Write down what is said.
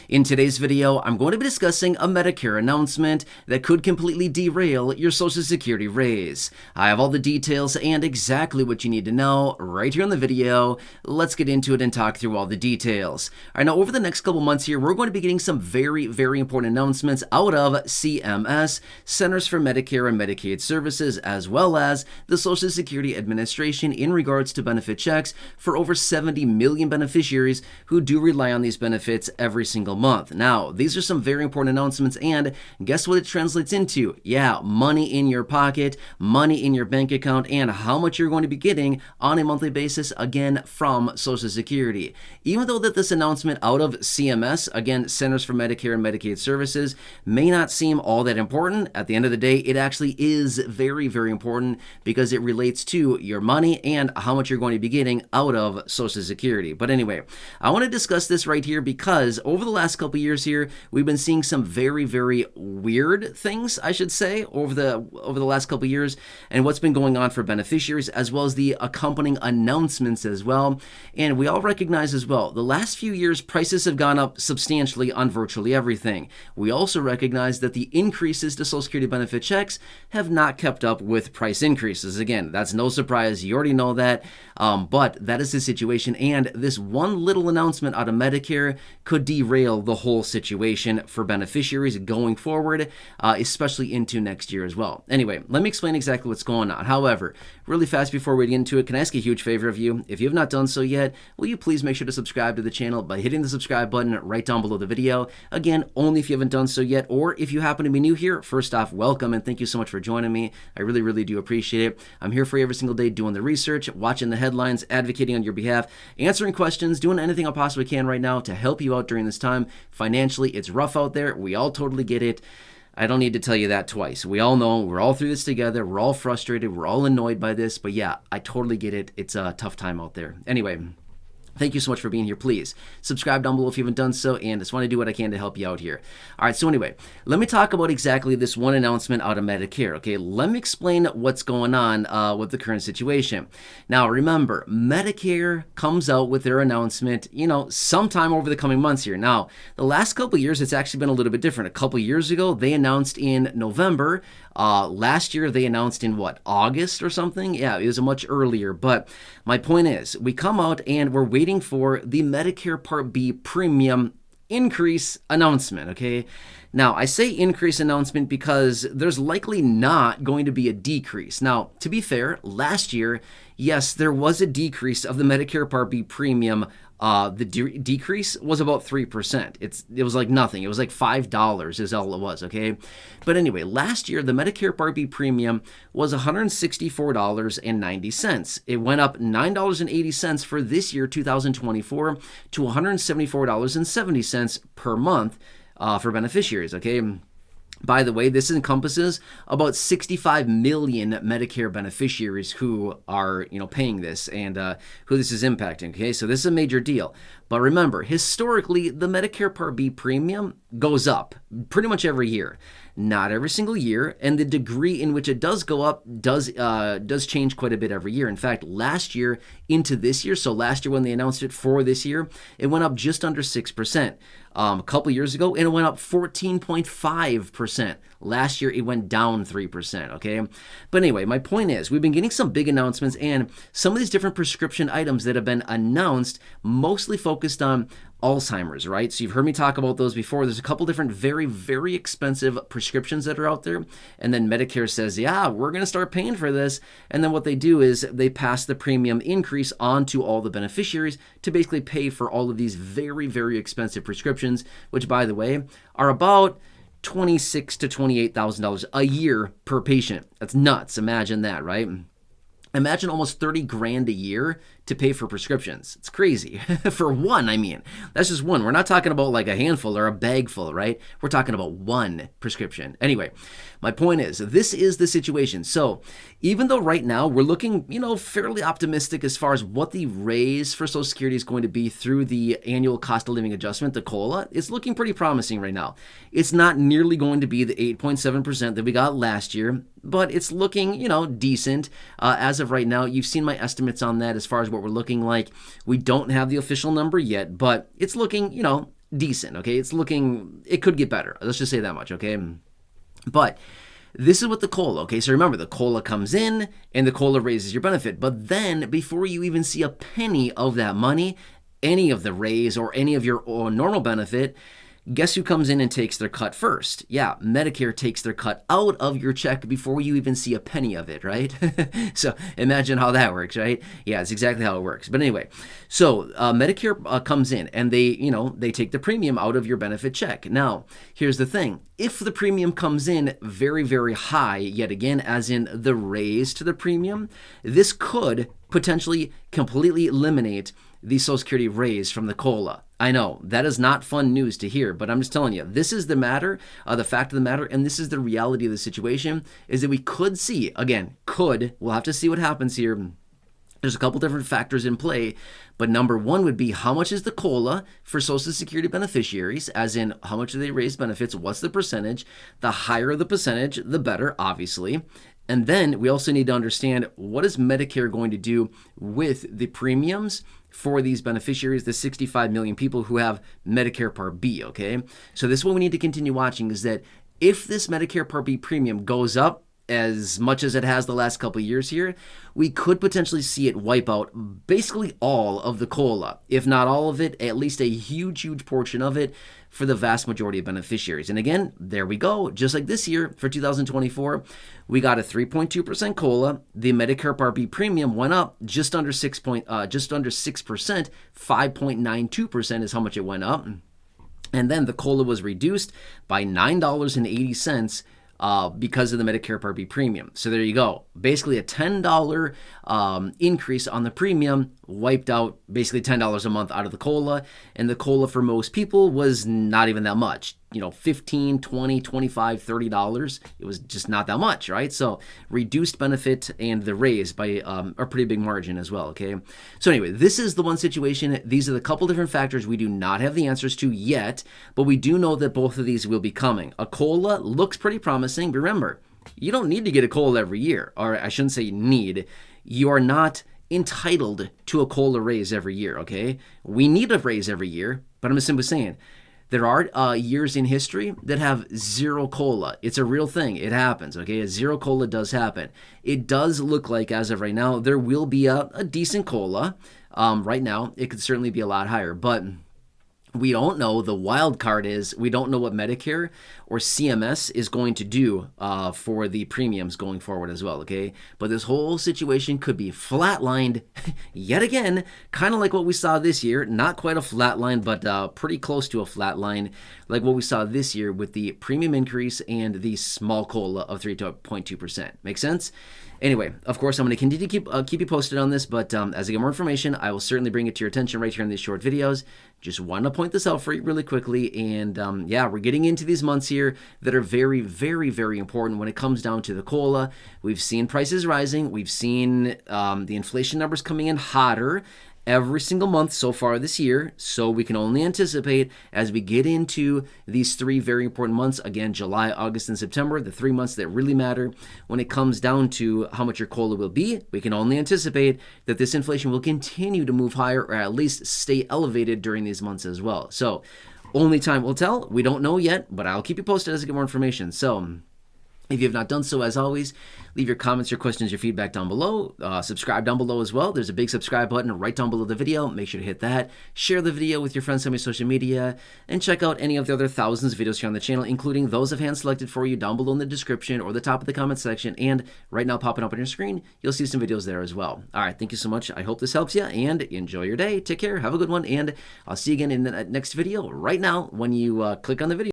In today's video, I'm going to be discussing a Medicare announcement that could completely derail your Social Security raise. I have all the details and exactly what you need to know right here in the video. Let's get into it and talk through all the details. All right, now over the next couple months here, we're going to be getting some very important announcements out of CMS, Centers for Medicare and Medicaid Services, as well as the Social Security Administration in regards to benefit checks for over 70 million beneficiaries who do rely on these benefits every single month. Now, these are some very important announcements, and guess what it translates into? Yeah, money in your pocket, money in your bank account, and how much you're going to be getting on a monthly basis, again, from Social Security. Even though that this announcement out of CMS, again, Centers for Medicare and Medicaid Services, may not seem all that important, at the end of the day, it actually is very important because it relates to your money and how much you're going to be getting out of Social Security. But anyway, I want to discuss this right here because over the last couple years here, we've been seeing some very weird things, I should say, over the last couple years, and what's been going on for beneficiaries, as well as the accompanying announcements as well. And we all recognize as well, the last few years, prices have gone up substantially on virtually everything. We also recognize that the increases to Social Security benefit checks have not kept up with price increases. Again, that's no surprise. You already know that. But that is the situation, and this one little announcement out of Medicare could derail the whole situation for beneficiaries going forward, especially into next year as well. Anyway, let me explain exactly what's going on. However, really fast before we get into it, can I ask a huge favor of you? If you have not done so yet, will you please make sure to subscribe to the channel by hitting the subscribe button right down below the video. Again, only if you haven't done so yet, or if you happen to be new here, first off, welcome and thank you so much for joining me. I really do appreciate it. I'm here for you every single day doing the research, watching the headlines, advocating on your behalf, answering questions, doing anything I possibly can right now to help you out during this time. Financially, it's rough out there. We all totally get it. I don't need to tell you that twice. We all know, we're all through this together. We're all frustrated. We're all annoyed by this. But yeah, I totally get it. It's a tough time out there. Anyway, thank you so much for being here. Please subscribe down below if you haven't done so, and just want to do what I can to help you out here. All right, so anyway, let me talk about exactly this one announcement out of Medicare, okay? Let me explain what's going on with the current situation. Now, remember, Medicare comes out with their announcement, sometime over the coming months here. Now, the last couple of years, it's actually been a little bit different. A couple of years ago, they announced in November. Last year, they announced in August or something? Yeah, it was much earlier. But my point is, we come out and we're waiting for the Medicare Part B premium increase announcement, okay? Now, I say increase announcement because there's likely not going to be a decrease. Now, to be fair, last year, yes, there was a decrease of the Medicare Part B premium. The decrease was about 3%. It was like nothing. It was like $5 is all it was, okay? But anyway, last year, the Medicare Part B premium was $164.90. It went up $9.80 for this year, 2024, to $174.70 per month for beneficiaries, okay? By the way, this encompasses about 65 million Medicare beneficiaries who are, paying this and who this is impacting, okay? So this is a major deal. But remember, historically, the Medicare Part B premium goes up pretty much every year. Not every single year, and the degree in which it does go up does change quite a bit every year. In fact, last year into this year, so last year when they announced it for this year, it went up just under 6%. A couple years ago, and it went up 14.5%. Last year, it went down 3%, okay? But anyway, my point is, we've been getting some big announcements, and some of these different prescription items that have been announced mostly focused on Alzheimer's, right? So you've heard me talk about those before. There's a couple different very expensive prescriptions that are out there, and then Medicare says, yeah, we're going to start paying for this, and then what they do is they pass the premium increase on to all the beneficiaries to basically pay for all of these very expensive prescriptions, which, by the way, are about $26,000 to $28,000 a year per patient. That's nuts. Imagine that, right? Imagine almost 30 grand a year to pay for prescriptions. It's crazy. For one, I mean. That's just one. We're not talking about like a handful or a bag full, right? We're talking about one prescription. Anyway, my point is, this is the situation. So even though right now we're looking, fairly optimistic as far as what the raise for Social Security is going to be through the annual cost of living adjustment, the COLA, it's looking pretty promising right now. It's not nearly going to be the 8.7% that we got last year, but it's looking, decent as of right now. You've seen my estimates on that as far as what we're looking like. We don't have the official number yet, but it's looking, decent, okay? It could get better. Let's just say that much, okay? But this is what the COLA, okay? So remember, the COLA comes in and the COLA raises your benefit. But then before you even see a penny of that money, any of the raise or any of your normal benefit, guess who comes in and takes their cut first? Yeah, Medicare takes their cut out of your check before you even see a penny of it, right? So imagine how that works, right? Yeah, it's exactly how it works. But anyway, so Medicare comes in and they take the premium out of your benefit check. Now, here's the thing. If the premium comes in very, very high, yet again, as in the raise to the premium, this could potentially completely eliminate the Social Security raise from the COLA. I know, that is not fun news to hear, but I'm just telling you, this is the matter, the fact of the matter, and this is the reality of the situation, is that we could see, again, we'll have to see what happens here. There's a couple different factors in play, but number one would be how much is the COLA for Social Security beneficiaries, as in how much do they raise benefits, what's the percentage? The higher the percentage, the better, obviously. And then we also need to understand what is Medicare going to do with the premiums for these beneficiaries, the 65 million people who have Medicare Part B, okay? So this is what we need to continue watching, is that if this Medicare Part B premium goes up as much as it has the last couple of years here, we could potentially see it wipe out basically all of the COLA. If not all of it, at least a huge, huge portion of it for the vast majority of beneficiaries. And again, there we go. Just like this year for 2024, we got a 3.2% COLA. The Medicare Part B premium went up just under 6%. 5.92% is how much it went up. And then the COLA was reduced by $9.80 because of the Medicare Part B premium. So there you go. Basically a $10 increase on the premium wiped out basically $10 a month out of the COLA. And the COLA for most people was not even that much. $15, $20, $25, $30. It was just not that much, right? So reduced benefit and the raise by a pretty big margin as well, okay? So anyway, this is the one situation. These are the couple different factors we do not have the answers to yet, but we do know that both of these will be coming. A COLA looks pretty promising, but remember, you don't need to get a COLA every year, or I shouldn't say need. You are not entitled to a COLA raise every year, okay? We need a raise every year, but I'm just simply saying, there are years in history that have zero COLA. It's a real thing. It happens, okay? A zero COLA does happen. It does look like, as of right now, there will be a decent COLA. Right now, it could certainly be a lot higher, but we don't know. The wild card is we don't know what Medicare or CMS is going to do for the premiums going forward as well, okay? But this whole situation could be flatlined yet again, kind of like what we saw this year. Not quite a flatline, but pretty close to a flatline, like what we saw this year with the premium increase and the small COLA of 3.2%. Make sense? Anyway, of course, I'm going to continue to keep you posted on this, but as I get more information, I will certainly bring it to your attention right here in these short videos. Just want to point this out for you really quickly, and yeah, we're getting into these months here that are very, very, very important when it comes down to the COLA. We've seen prices rising. We've seen the inflation numbers coming in hotter every single month so far this year, so we can only anticipate as we get into these three very important months, again, July, August, and September, the 3 months that really matter when it comes down to how much your COLA will be. We can only anticipate that this inflation will continue to move higher, or at least stay elevated during these months as well. So only time will tell. We don't know yet, but I'll keep you posted as I get more information. So if you have not done so, as always, leave your comments, your questions, your feedback down below. Subscribe down below as well. There's a big subscribe button right down below the video. Make sure to hit that. Share the video with your friends on your social media. And check out any of the other thousands of videos here on the channel, including those I've hand-selected for you down below in the description or the top of the comment section. And right now popping up on your screen, you'll see some videos there as well. All right, thank you so much. I hope this helps you, and enjoy your day. Take care. Have a good one. And I'll see you again in the next video right now when you click on the video.